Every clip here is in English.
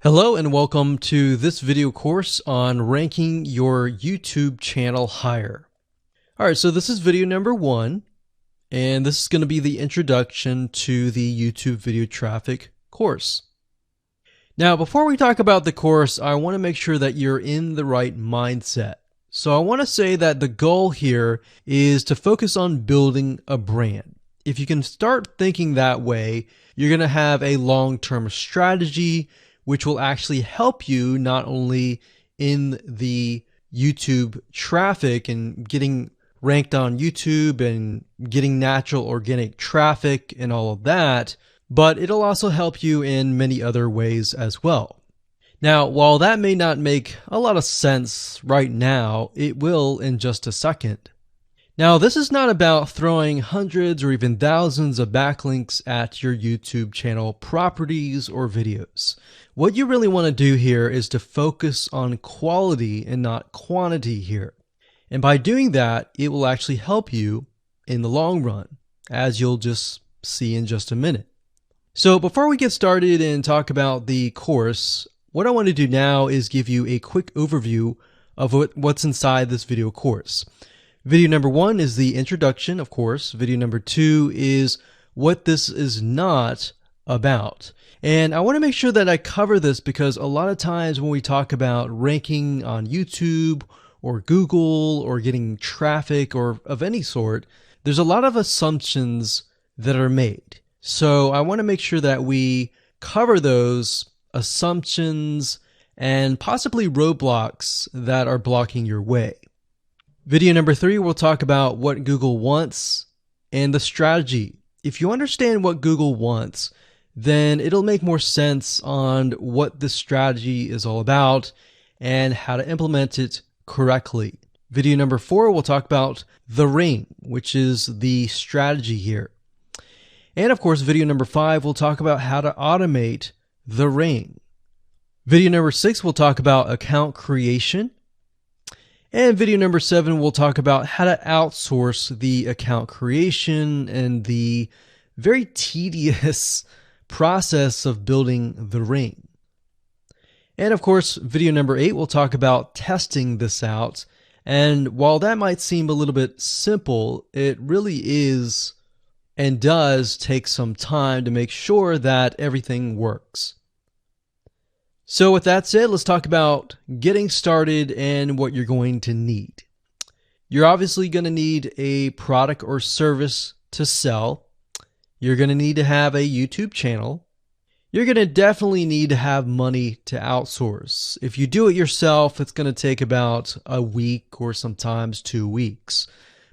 Hello and welcome to this video course on ranking your YouTube channel higher. Alright, so this is video number 1, and this is going to be the introduction to the YouTube video traffic course. Now, before we talk about the course, I want to make sure that you're in the right mindset. So I want to say that the goal here is to focus on building a brand. If you can start thinking that way, you're going to have a long-term strategy which will actually help you not only in the YouTube traffic and getting ranked on YouTube and getting natural organic traffic and all of that, but it'll also help you in many other ways as well. Now, while that may not make a lot of sense right now, it will in just a second. Now, this is not about throwing hundreds or even thousands of backlinks at your YouTube channel properties or videos. What you really want to do here is to focus on quality and not quantity here. And by doing that, it will actually help you in the long run, as you'll just see in just a minute. So before we get started and talk about the course, what I want to do now is give you a quick overview of what's inside this video course. Video number 1 is the introduction, of course. Video number 2 is what this is not about. And I want to make sure that I cover this because a lot of times when we talk about ranking on YouTube or Google or getting traffic or of any sort, there's a lot of assumptions that are made. So I want to make sure that we cover those assumptions and possibly roadblocks that are blocking your way. Video number 3, we'll talk about what Google wants and the strategy. If you understand what Google wants, then it'll make more sense on what this strategy is all about and how to implement it correctly. Video number 4, we'll talk about the ring, which is the strategy here. And of course, video number 5, we'll talk about how to automate the ring. Video number 6, we'll talk about account creation. And video number 7, we'll talk about how to outsource the account creation and the very tedious process of building the ring. And of course, video number 8, we'll talk about testing this out. And while that might seem a little bit simple, it really is and does take some time to make sure that everything works. So with that said, let's talk about getting started and what you're going to need. You're obviously going to need a product or service to sell. You're going to need to have a YouTube channel. You're going to definitely need to have money to outsource. If you do it yourself, it's going to take about a week or sometimes 2 weeks.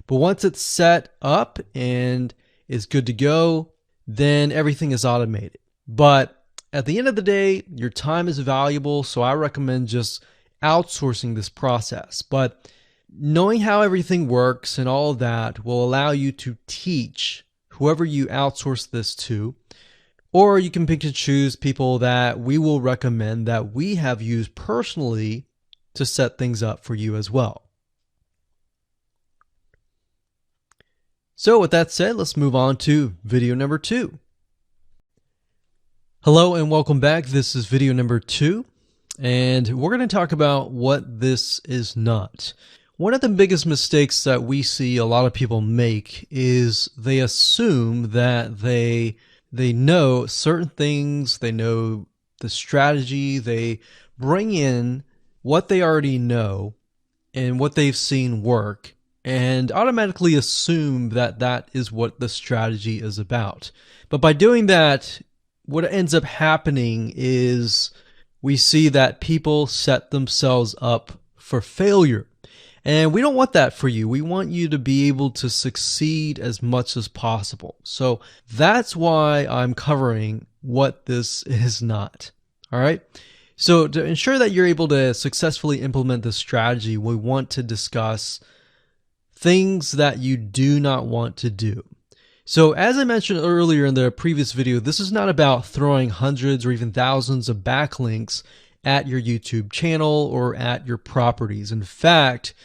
But once it's set up and is good to go, then everything is automated. But at the end of the day, your time is valuable, so I recommend just outsourcing this process. But knowing how everything works and all of that will allow you to teach whoever you outsource this to, or you can pick and choose people that we will recommend that we have used personally to set things up for you as well. So with that said, let's move on to video number 2. Hello and welcome back. This is video number 2, and we're going to talk about what this is not. One of the biggest mistakes that we see a lot of people make is they assume that they know certain things, they know the strategy, they bring in what they already know and what they've seen work, and automatically assume that that is what the strategy is about. But by doing that, what ends up happening is we see that people set themselves up for failure. And we don't want that for you. We want you to be able to succeed as much as possible. So that's why I'm covering what this is not. All right. So to ensure that you're able to successfully implement this strategy, we want to discuss things that you do not want to do. So as I mentioned earlier in the previous video, this is not about throwing hundreds or even thousands of backlinks at your YouTube channel or at your properties. In fact,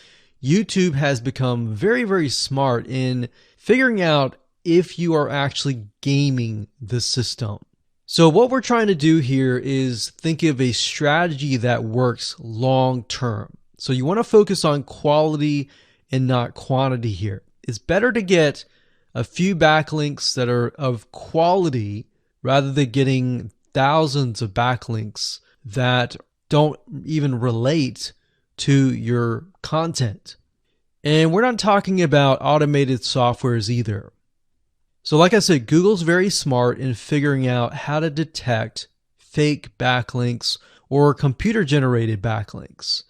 YouTube has become very, very smart in figuring out if you are actually gaming the system. So what we're trying to do here is think of a strategy that works long term. So you want to focus on quality and not quantity here. It's better to get a few backlinks that are of quality rather than getting thousands of backlinks that don't even relate to your content. And we're not talking about automated softwares either. So like I said, Google's very smart in figuring out how to detect fake backlinks or computer-generated backlinks.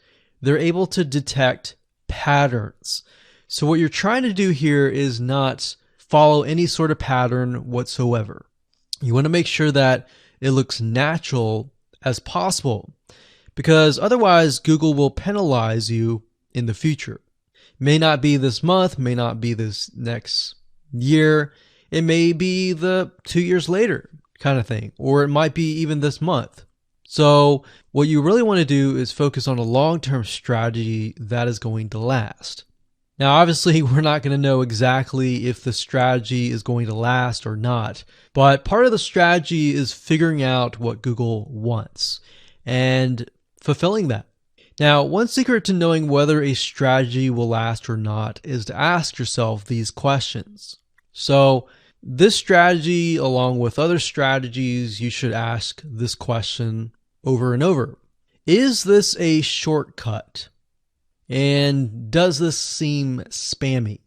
They're able to detect patterns. So what you're trying to do here is not follow any sort of pattern whatsoever. You want to make sure that it looks natural as possible, because otherwise Google will penalize you in the future. May not be this month, may not be this next year. It may be the 2 years later kind of thing, or it might be even this month. So what you really want to do is focus on a long-term strategy that is going to last. Now, obviously, we're not going to know exactly if the strategy is going to last or not, but part of the strategy is figuring out what Google wants and fulfilling that. Now, one secret to knowing whether a strategy will last or not is to ask yourself these questions. So this strategy, along with other strategies, you should ask this question over and over. Is this a shortcut? And does this seem spammy?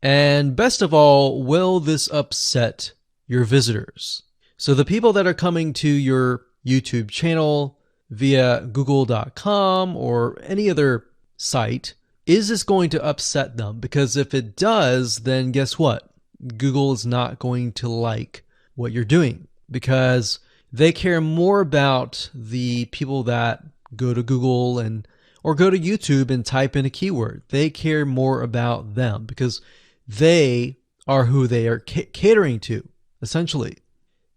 And best of all, will this upset your visitors? So the people that are coming to your YouTube channel via google.com or any other site, is this going to upset them? Because if it does, then guess what? Google is not going to like what you're doing, because they care more about the people that go to Google or go to YouTube and type in a keyword. They care more about them because they are who they are catering to, essentially.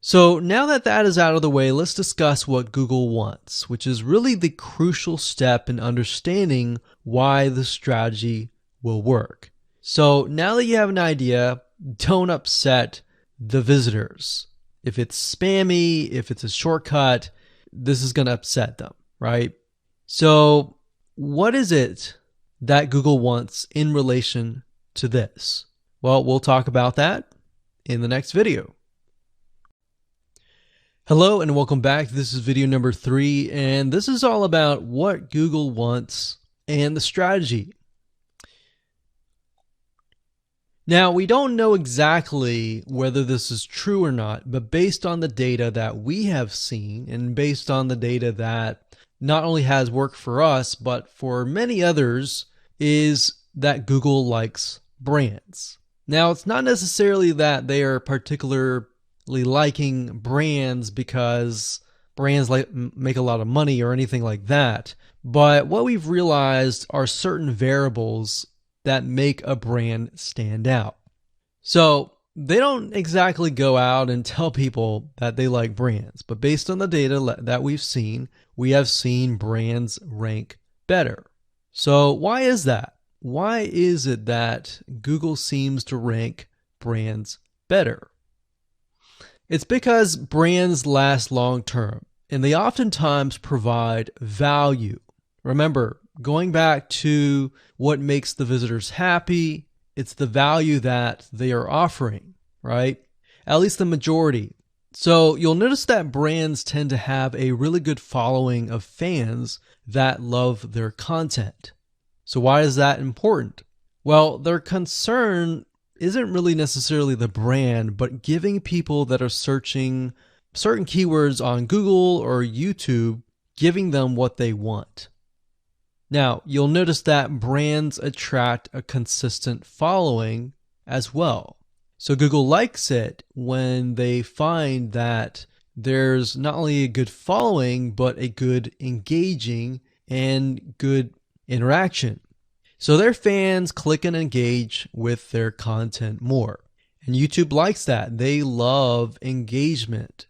So now that that is out of the way, let's discuss what Google wants, which is really the crucial step in understanding why the strategy will work. So now that you have an idea, don't upset the visitors. If it's spammy, if it's a shortcut, this is going to upset them, right? So what is it that Google wants in relation to this? Well, we'll talk about that in the next video. Hello and welcome back. This is video number 3, and this is all about what Google wants and the strategy. Now, we don't know exactly whether this is true or not, but based on the data that we have seen and based on the data that not only has worked for us, but for many others, is that Google likes brands. Now, it's not necessarily that they are particularly liking brands because brands make a lot of money or anything like that, but what we've realized are certain variables that make a brand stand out. So they don't exactly go out and tell people that they like brands, but based on the data that we've seen, we have seen brands rank better. So why is that? Why is it that Google seems to rank brands better? It's because brands last long term, and they oftentimes provide value. Remember, going back to what makes the visitors happy, it's the value that they are offering, right? At least the majority. So you'll notice that brands tend to have a really good following of fans that love their content. So why is that important? Well, their concern isn't really necessarily the brand, but giving people that are searching certain keywords on Google or YouTube, giving them what they want. Now, you'll notice that brands attract a consistent following as well. So Google likes it when they find that there's not only a good following, but a good engaging and good interaction. So their fans click and engage with their content more. And YouTube likes that. They love engagement.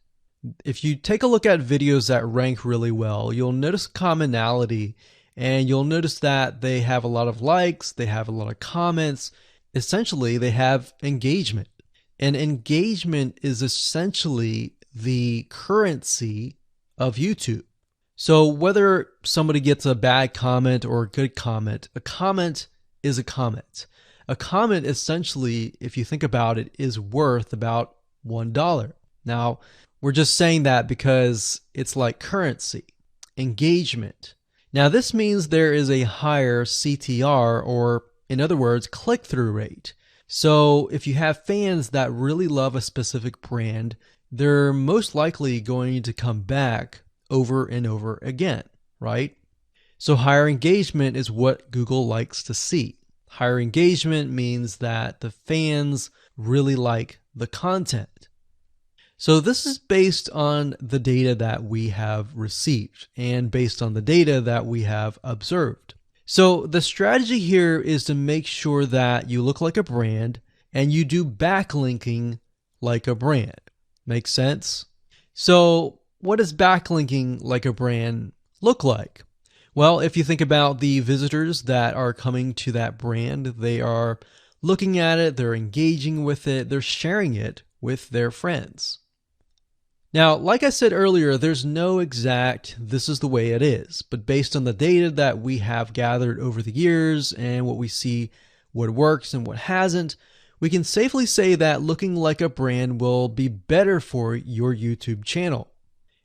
If you take a look at videos that rank really well, you'll notice commonality. And you'll notice that they have a lot of likes, they have a lot of comments. Essentially, they have engagement. And engagement is essentially the currency of YouTube. So whether somebody gets a bad comment or a good comment, a comment is a comment. A comment essentially, if you think about it, is worth about $1. Now, we're just saying that because it's like currency, engagement. Now, this means there is a higher CTR, or in other words, click-through rate. So if you have fans that really love a specific brand, they're most likely going to come back over and over again, right? So higher engagement is what Google likes to see. Higher engagement means that the fans really like the content. So this is based on the data that we have received and based on the data that we have observed. So the strategy here is to make sure that you look like a brand and you do backlinking like a brand. Make sense? So what does backlinking like a brand look like? Well, if you think about the visitors that are coming to that brand, they are looking at it, they're engaging with it, they're sharing it with their friends. Now, like I said earlier, there's no exact this is the way it is, but based on the data that we have gathered over the years and what we see, what works and what hasn't, we can safely say that looking like a brand will be better for your YouTube channel.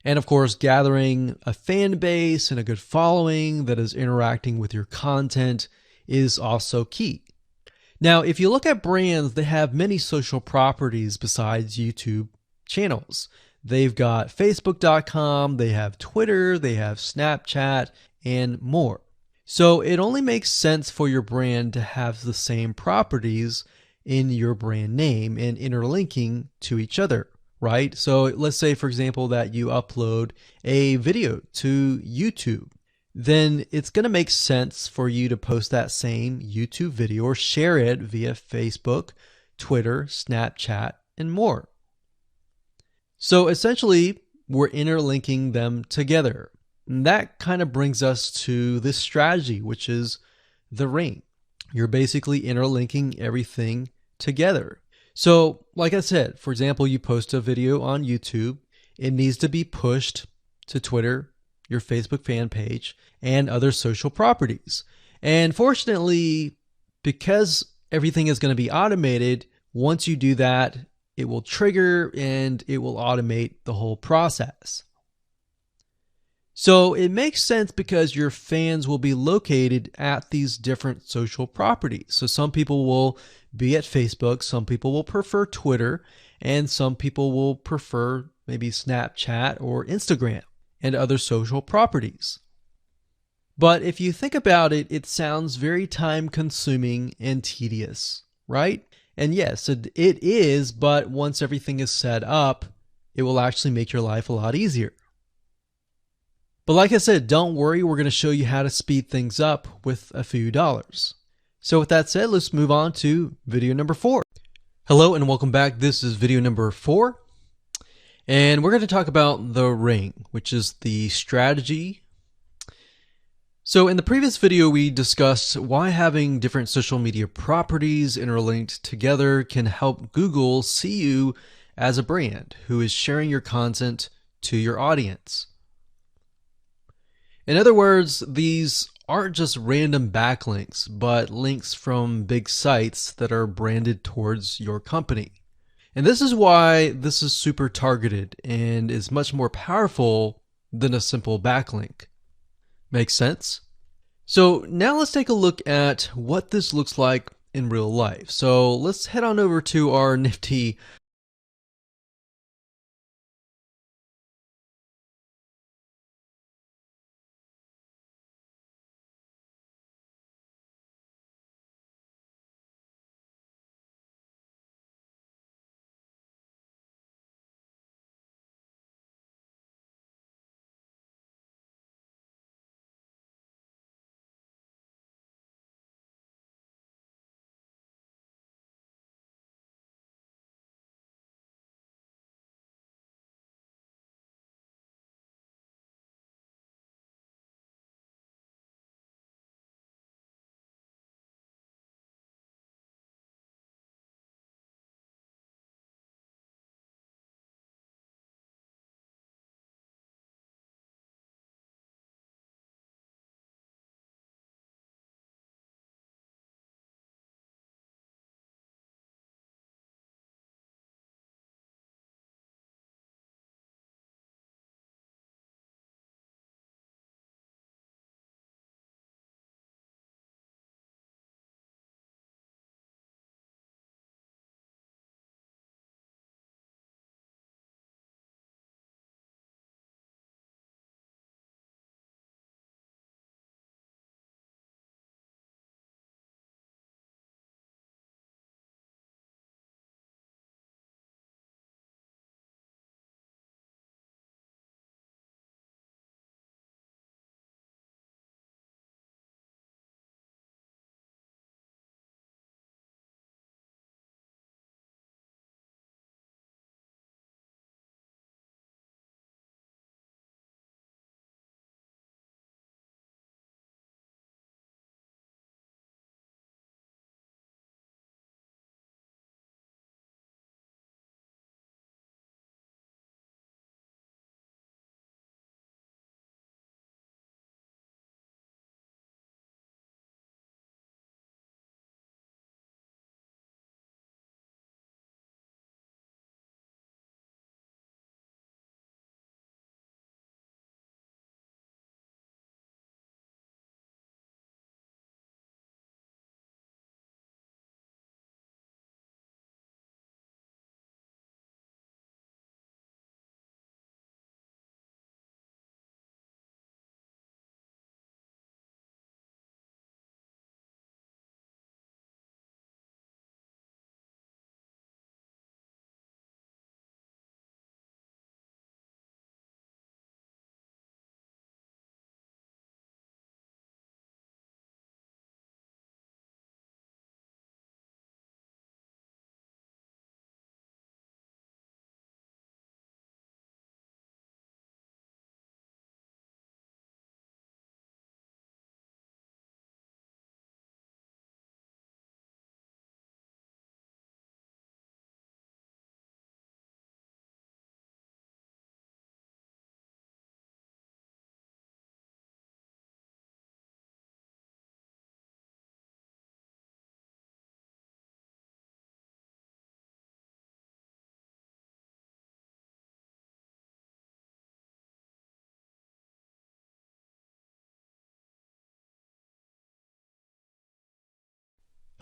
And of course, gathering a fan base and a good following that is interacting with your content is also key. Now, if you look at brands, they have many social properties besides YouTube channels. They've got Facebook.com, they have Twitter, they have Snapchat, and more. So it only makes sense for your brand to have the same properties in your brand name and interlinking to each other, right? So let's say, for example, that you upload a video to YouTube. Then it's going to make sense for you to post that same YouTube video or share it via Facebook, Twitter, Snapchat, and more. So essentially, we're interlinking them together. And that kind of brings us to this strategy, which is the ring. You're basically interlinking everything together. So like I said, for example, you post a video on YouTube, it needs to be pushed to Twitter, your Facebook fan page, and other social properties. And fortunately, because everything is going to be automated, once you do that, it will trigger and it will automate the whole process. So it makes sense because your fans will be located at these different social properties. So some people will be at Facebook, some people will prefer Twitter, and some people will prefer maybe Snapchat or Instagram and other social properties. But if you think about it, it sounds very time consuming and tedious, right? And yes, it is, but once everything is set up, it will actually make your life a lot easier. But like I said, don't worry, we're going to show you how to speed things up with a few dollars. So with that said, let's move on to video number 4. Hello and welcome back. This is video number 4. And we're going to talk about the ring, which is the strategy. So in the previous video, we discussed why having different social media properties interlinked together can help Google see you as a brand who is sharing your content to your audience. In other words, these aren't just random backlinks, but links from big sites that are branded towards your company. And this is why this is super targeted and is much more powerful than a simple backlink. Make sense? So now let's take a look at what this looks like in real life. So let's head on over to our nifty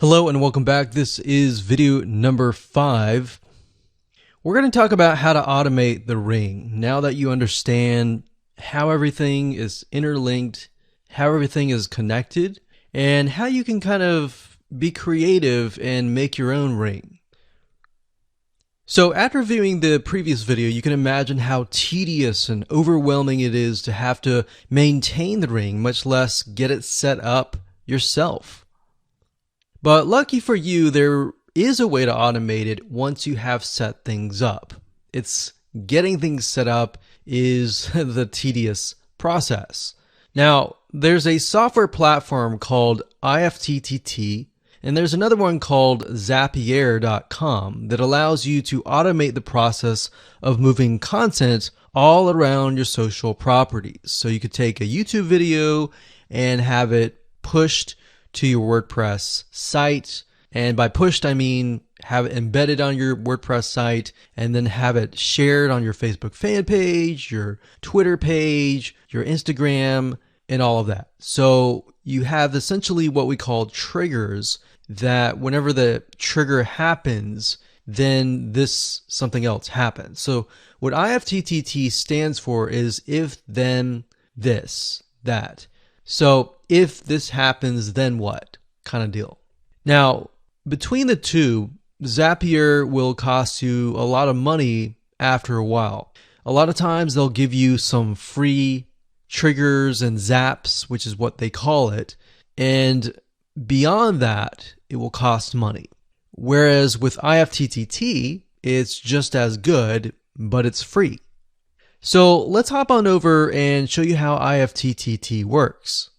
Hello and welcome back. This is video number 5. We're going to talk about how to automate the ring. Now that you understand how everything is interlinked, how everything is connected, and how you can kind of be creative and make your own ring. So after viewing the previous video, you can imagine how tedious and overwhelming it is to have to maintain the ring, much less get it set up yourself. But lucky for you, there is a way to automate it once you have set things up. It's getting things set up is the tedious process. Now, there's a software platform called IFTTT, and there's another one called Zapier.com that allows you to automate the process of moving content all around your social properties. So you could take a YouTube video and have it pushed to your WordPress site. And by pushed, I mean have it embedded on your WordPress site and then have it shared on your Facebook fan page, your Twitter page, your Instagram, and all of that. So you have essentially what we call triggers that whenever the trigger happens, then something else happens. So what IFTTT stands for is if, then, this, that. So if this happens, then what kind of deal. Now, between the two, Zapier will cost you a lot of money after a while. A lot of times they'll give you some free triggers and zaps, which is what they call it. And beyond that, it will cost money. Whereas with IFTTT, it's just as good, but it's free. So let's hop on over and show you how IFTTT works.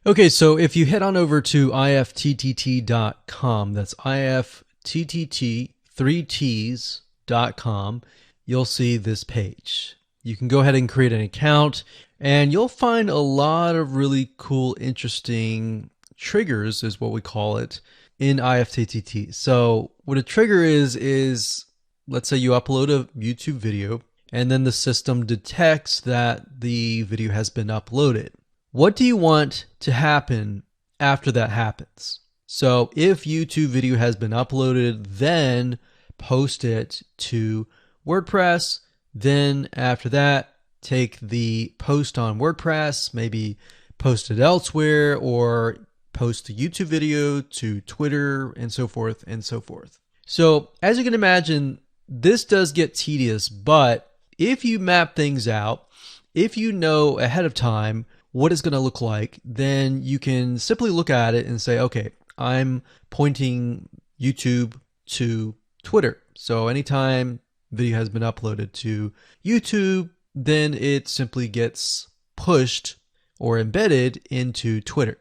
Okay, so if you head on over to ifttt.com, that's ifttt3ts.com, you'll see this page. You can go ahead and create an account, and you'll find a lot of really cool, interesting triggers, is what we call it, in IFTTT. So what a trigger is let's say you upload a YouTube video and then the system detects that the video has been uploaded. What do you want to happen after that happens? So if YouTube video has been uploaded, then post it to WordPress. Then after that, take the post on WordPress, maybe post it elsewhere, or post the YouTube video to Twitter, and so forth and so forth. So as you can imagine, this does get tedious, but if you map things out, if you know ahead of time what it's going to look like, then you can simply look at it and say, okay, I'm pointing YouTube to Twitter. So anytime video has been uploaded to YouTube, then it simply gets pushed or embedded into Twitter.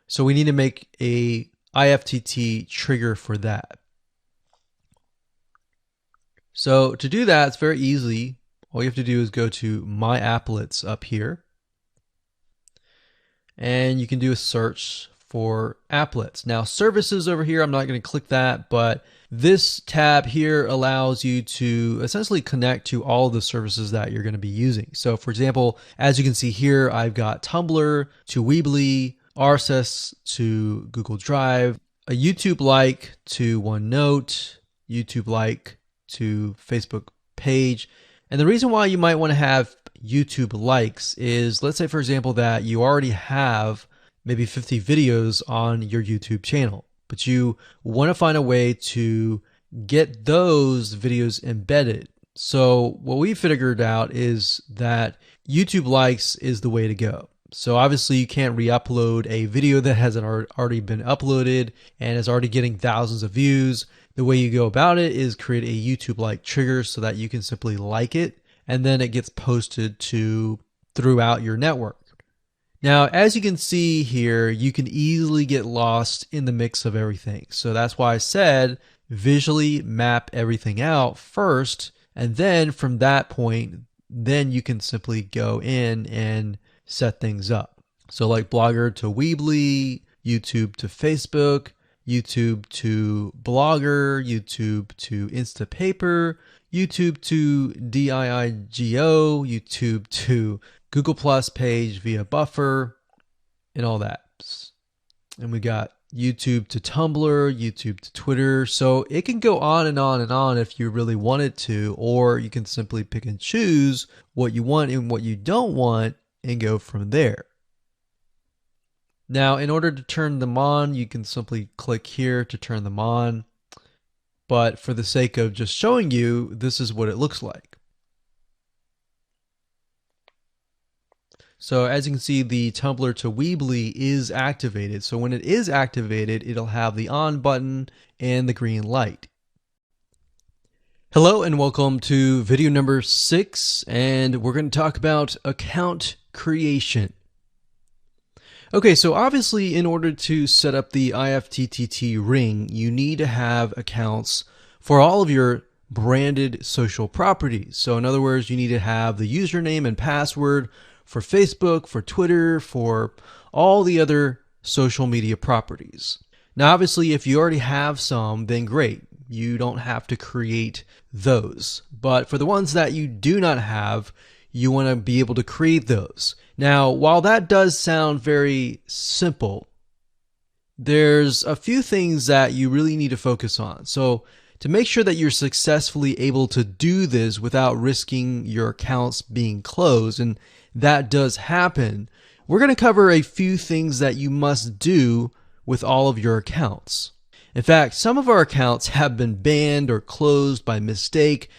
So we need to make a IFTTT trigger for that. So to do that, it's very easy. All you have to do is go to My Applets up here. And you can do a search for applets. Now services over here, I'm not going to click that, but this tab here allows you to essentially connect to all of the services that you're going to be using. So for example, as you can see here, I've got Tumblr to Weebly, RSS to Google Drive, a YouTube like to OneNote, YouTube like to Facebook page. And the reason why you might want to have YouTube likes is, let's say for example that you already have maybe 50 videos on your YouTube channel, but you want to find a way to get those videos embedded. So what we figured out is that YouTube likes is the way to go. So obviously you can't re-upload a video that hasn't already been uploaded and is already getting thousands of views. The way you go about it is create a YouTube like trigger so that you can simply like it, and then it gets posted to throughout your network. Now, as you can see here, you can easily get lost in the mix of everything. So that's why I said visually map everything out first, and then from that point, then you can simply go in and set things up. So like Blogger to Weebly, YouTube to Facebook, YouTube to Blogger, YouTube to Instapaper, YouTube to DIIGO, YouTube to Google Plus page via Buffer, and all that. And we got YouTube to Tumblr, YouTube to Twitter. So it can go on and on and on if you really want it to, or you can simply pick and choose what you want and what you don't want and go from there. Now, in order to turn them on, you can simply click here to turn them on. But for the sake of just showing you, this is what it looks like. So as you can see, the Tumblr to Weebly is activated. So when it is activated, it'll have the on button and the green light. Hello and welcome to video number 6, and we're going to talk about account creation. Okay, so obviously in order to set up the IFTTT ring, you need to have accounts for all of your branded social properties. So in other words, you need to have the username and password for Facebook, for Twitter, for all the other social media properties. Now, obviously, if you already have some, then great. You don't have to create those. But for the ones that you do not have, you want to be able to create those. Now, while that does sound very simple, there's a few things that you really need to focus on. So to make sure that you're successfully able to do this without risking your accounts being closed, and that does happen, we're going to cover a few things that you must do with all of your accounts. In fact, some of our accounts have been banned or closed by mistake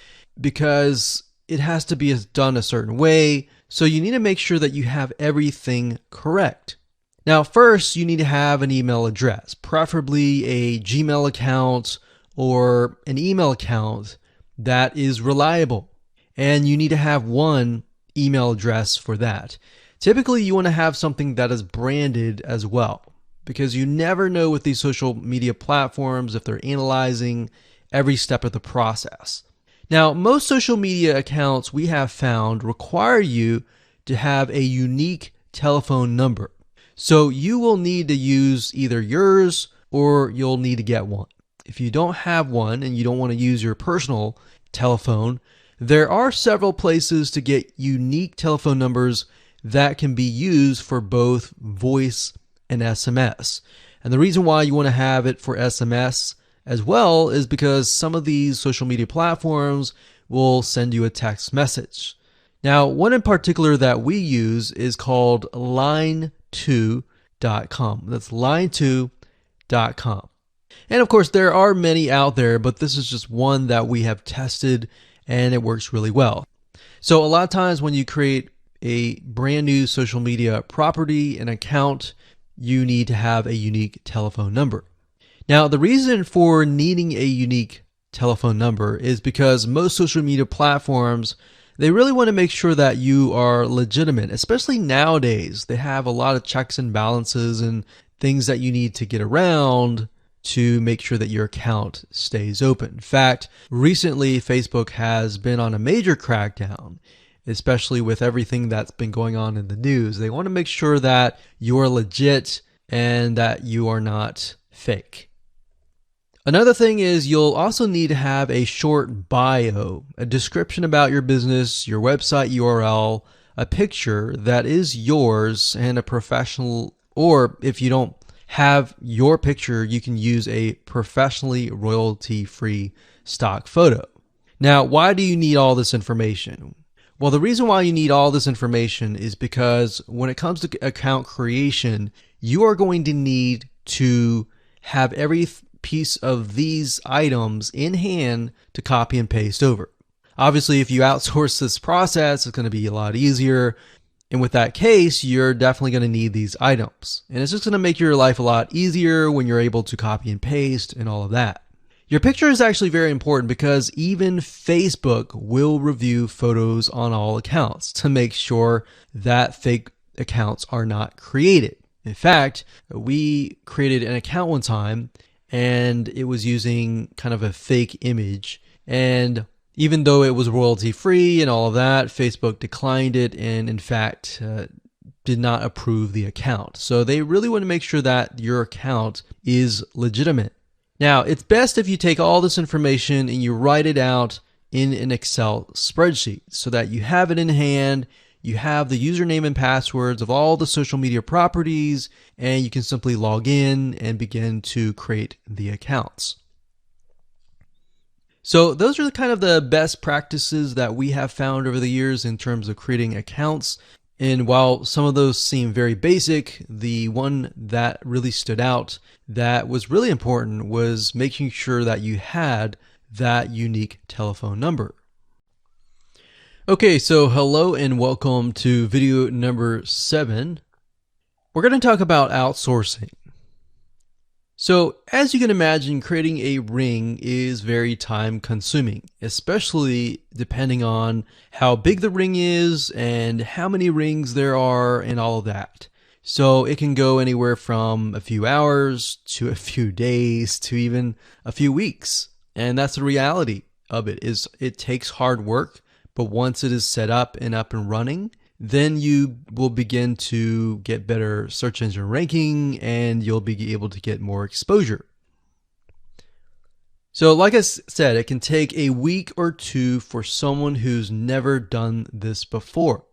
because it has to be done a certain way. So you need to make sure that you have everything correct. Now, first, you need to have an email address, preferably a Gmail account or an email account that is reliable. And you need to have one email address for that. Typically, you want to have something that is branded as well, because you never know with these social media platforms if they're analyzing every step of the process. Now, most social media accounts we have found require you to have a unique telephone number. So you will need to use either yours or you'll need to get one. If you don't have one and you don't want to use your personal telephone, there are several places to get unique telephone numbers that can be used for both voice and SMS. And the reason why you want to have it for SMS as well is because some of these social media platforms will send you a text message. Now, one in particular that we use is called line2.com. That's line2.com. And of course, there are many out there, but this is just one that we have tested and it works really well. So a lot of times when you create a brand new social media property, an account, you need to have a unique telephone number. Now, the reason for needing a unique telephone number is because most social media platforms, they really want to make sure that you are legitimate, especially nowadays. They have a lot of checks and balances and things that you need to get around to make sure that your account stays open. In fact, recently Facebook has been on a major crackdown, especially with everything that's been going on in the news. They want to make sure that you are legit and that you are not fake. Another thing is you'll also need to have a short bio, a description about your business, your website URL, a picture that is yours, and a professional, or if you don't have your picture, you can use a professionally royalty-free stock photo. Now, why do you need all this information? Well, the reason why you need all this information is because when it comes to account creation, you are going to need to have every piece of these items in hand to copy and paste over. Obviously, if you outsource this process, it's going to be a lot easier. And with that case, you're definitely going to need these items. And it's just going to make your life a lot easier when you're able to copy and paste and all of that. Your picture is actually very important because even Facebook will review photos on all accounts to make sure that fake accounts are not created. In fact, we created an account one time and it was using kind of a fake image, and even though it was royalty free and all of that, Facebook declined it and in fact did not approve the account. So they really want to make sure that your account is legitimate. Now, it's best if you take all this information and you write it out in an Excel spreadsheet so that you have it in hand, you have the username and passwords of all the social media properties, and you can simply log in and begin to create the accounts. So those are kind of the best practices that we have found over the years in terms of creating accounts. And while some of those seem very basic, the one that really stood out that was really important was making sure that you had that unique telephone number. Okay, so hello and welcome to video number 7. We're going to talk about outsourcing. So as you can imagine, creating a ring is very time consuming, especially depending on how big the ring is and how many rings there are and all of that. So it can go anywhere from a few hours to a few days to even a few weeks. And that's the reality of it, is it takes hard work, but once it is set up and running, then you will begin to get better search engine ranking and you'll be able to get more exposure. So like I said, it can take a week or two for someone who's never done this before.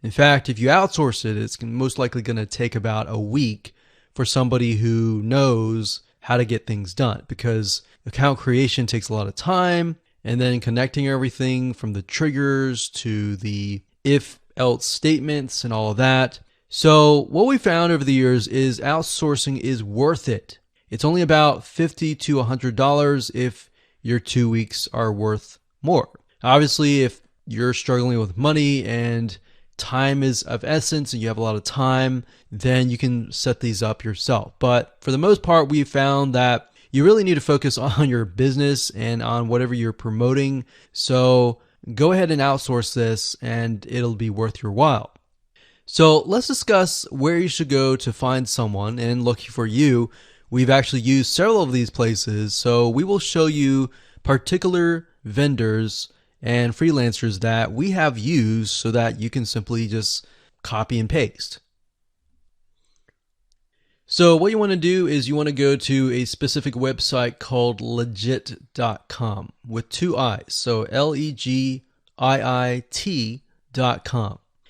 In fact, if you outsource it, it's most likely going to take about a week for somebody who knows how to get things done, because account creation takes a lot of time, and then connecting everything from the triggers to the if-else statements and all of that. So what we found over the years is outsourcing is worth it. It's only about $50 to $100 if your 2 weeks are worth more. Obviously, if you're struggling with money and time is of essence and you have a lot of time, then you can set these up yourself. But for the most part, we found that you really need to focus on your business and on whatever you're promoting. So go ahead and outsource this and it'll be worth your while. So let's discuss where you should go to find someone. And lucky for you, we've actually used several of these places. So we will show you particular vendors and freelancers that we have used so that you can simply just copy and paste. So what you want to do is you want to go to a specific website called legit.com with 2 I's. So LEGIIT.com.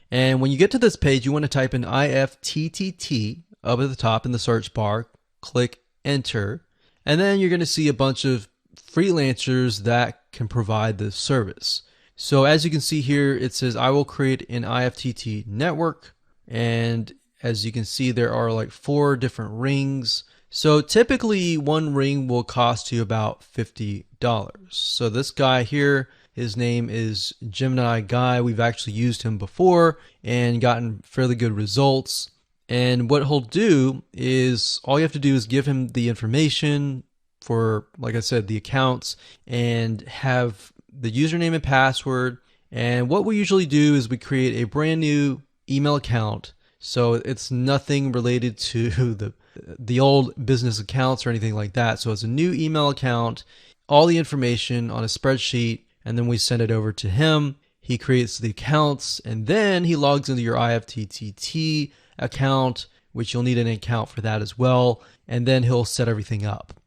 And when you get to this page, you want to type in IFTTT up at the top in the search bar, click enter, and then you're going to see a bunch of freelancers that can provide this service. So as you can see here, it says I will create an IFTTT network, and as you can see, there are like 4 different rings. So typically one ring will cost you about $50. So this guy here, his name is Gemini Guy. We've actually used him before and gotten fairly good results. And what he'll do is all you have to do is give him the information for, like I said, the accounts, and have the username and password. And what we usually do is we create a brand new email account. So it's nothing related to the old business accounts or anything like that. So it's a new email account, all the information on a spreadsheet, and then we send it over to him. He creates the accounts, and then he logs into your IFTTT account, which you'll need an account for that as well, and then he'll set everything up.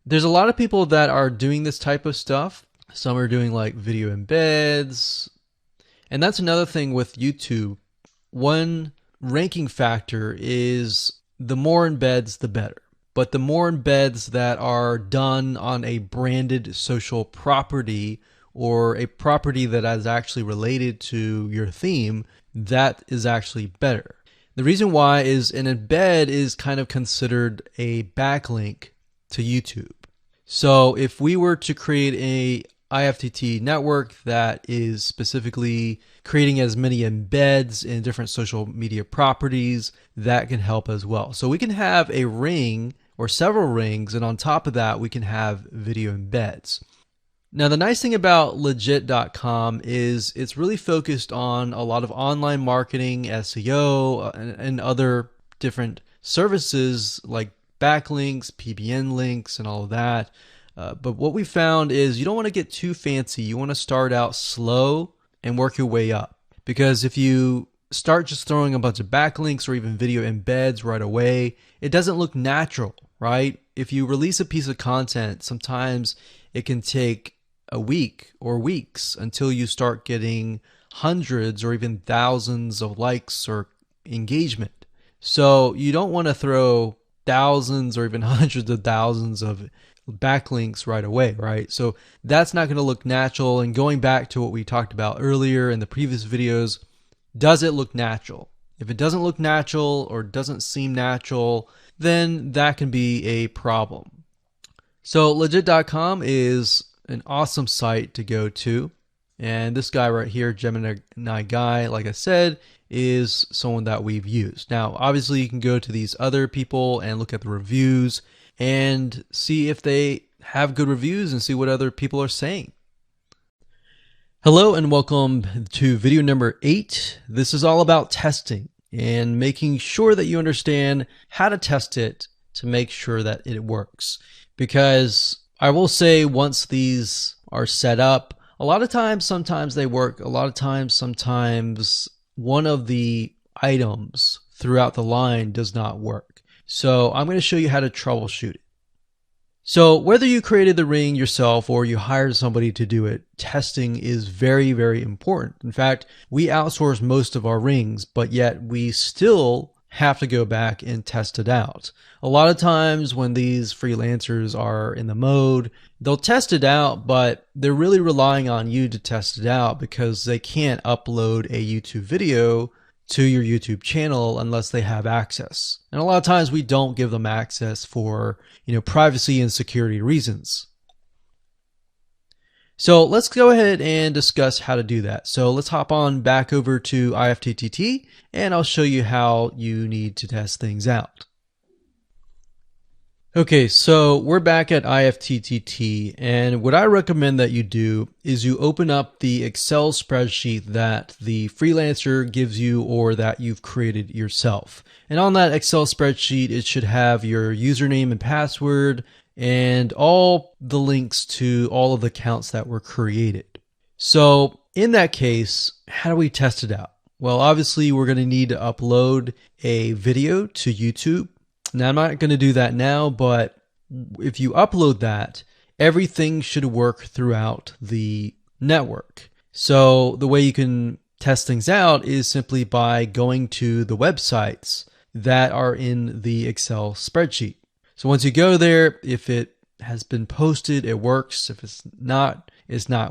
There's a lot of people that are doing this type of stuff. Some are doing like video embeds, and that's another thing with YouTube. One ranking factor is the more embeds, the better. But the more embeds that are done on a branded social property or a property that is actually related to your theme, that is actually better. The reason why is an embed is kind of considered a backlink to YouTube. So if we were to create a IFTTT network that is specifically creating as many embeds in different social media properties, that can help as well. So we can have a ring or several rings, and on top of that, we can have video embeds. Now, the nice thing about legit.com is it's really focused on a lot of online marketing, SEO, and other different services like backlinks, PBN links, and all of that. But what we found is you don't want to get too fancy. You want to start out slow and work your way up. Because if you start just throwing a bunch of backlinks or even video embeds right away, it doesn't look natural, right? If you release a piece of content, sometimes it can take a week or weeks until you start getting hundreds or even thousands of likes or engagement. So you don't want to throw thousands or even hundreds of thousands of backlinks right away, right? So that's not going to look natural. And going back to what we talked about earlier in the previous videos, does it look natural? If it doesn't look natural or doesn't seem natural, then that can be a problem. So legit.com is an awesome site to go to. And this guy right here, Gemini Guy, like I said, is someone that we've used. Now, obviously, you can go to these other people and look at the reviews and see if they have good reviews and see what other people are saying. Hello and welcome to video number 8. This is all about testing and making sure that you understand how to test it to make sure that it works. Because I will say, once these are set up, a lot of times, sometimes they work. A lot of times, sometimes one of the items throughout the line does not work. So I'm going to show you how to troubleshoot it. So whether you created the ring yourself or you hired somebody to do it, testing is very, very important. In fact, we outsource most of our rings, but yet we still have to go back and test it out. A lot of times when these freelancers are in the mode, they'll test it out, but they're really relying on you to test it out because they can't upload a YouTube video to your YouTube channel unless they have access. And a lot of times we don't give them access for, privacy and security reasons. So let's go ahead and discuss how to do that. So let's hop on back over to IFTTT and I'll show you how you need to test things out. Okay, so we're back at IFTTT, and what I recommend that you do is you open up the Excel spreadsheet that the freelancer gives you or that you've created yourself. And on that Excel spreadsheet, it should have your username and password and all the links to all of the accounts that were created. So in that case, how do we test it out? Well, obviously, we're going to need to upload a video to YouTube. Now, I'm not going to do that now, but if you upload that, everything should work throughout the network. So the way you can test things out is simply by going to the websites that are in the Excel spreadsheet. So once you go there, if it has been posted, it works. If it's not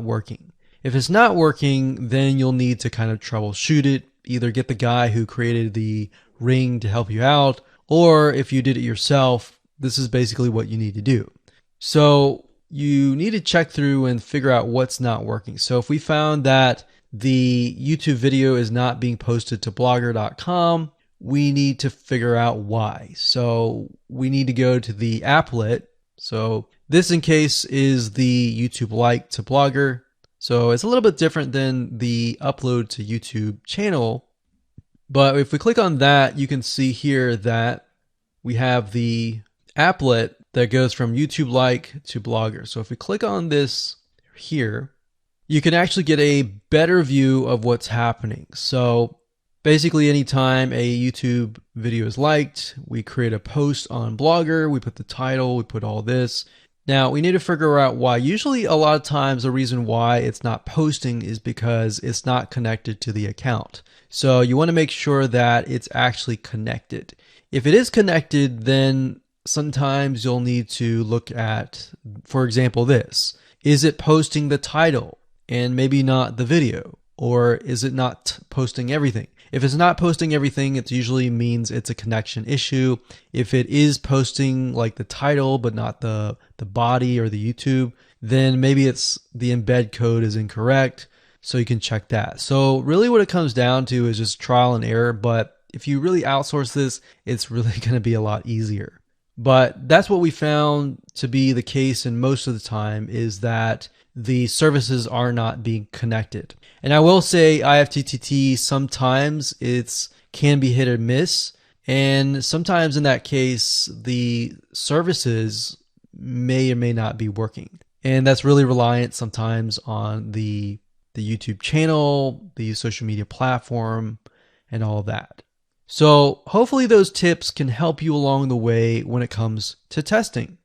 working. If it's not working, then you'll need to kind of troubleshoot it. Either get the guy who created the ring to help you out, or if you did it yourself, this is basically what you need to do. So you need to check through and figure out what's not working. So if we found that the YouTube video is not being posted to blogger.com, we need to figure out why. So we need to go to the applet. So this in case is the YouTube like to Blogger. So it's a little bit different than the upload to YouTube channel. But if we click on that, you can see here that we have the applet that goes from YouTube like to Blogger. So if we click on this here, you can actually get a better view of what's happening. So basically, anytime a YouTube video is liked, we create a post on Blogger, we put the title, we put all this. Now, we need to figure out why. Usually, a lot of times, the reason why it's not posting is because it's not connected to the account. So you want to make sure that it's actually connected. If it is connected, then sometimes you'll need to look at, for example, this. Is it posting the title and maybe not the video? Or is it not posting everything? If it's not posting everything, it usually means it's a connection issue. If it is posting like the title, but not the body or the YouTube, then maybe it's the embed code is incorrect. So you can check that. So really what it comes down to is just trial and error. But if you really outsource this, it's really going to be a lot easier. But that's what we found to be the case, and most of the time is that the services are not being connected. And I will say IFTTT, sometimes it's can be hit or miss. And sometimes in that case, the services may or may not be working. And that's really reliant sometimes on the YouTube channel, the social media platform, and all of that. So hopefully those tips can help you along the way when it comes to testing.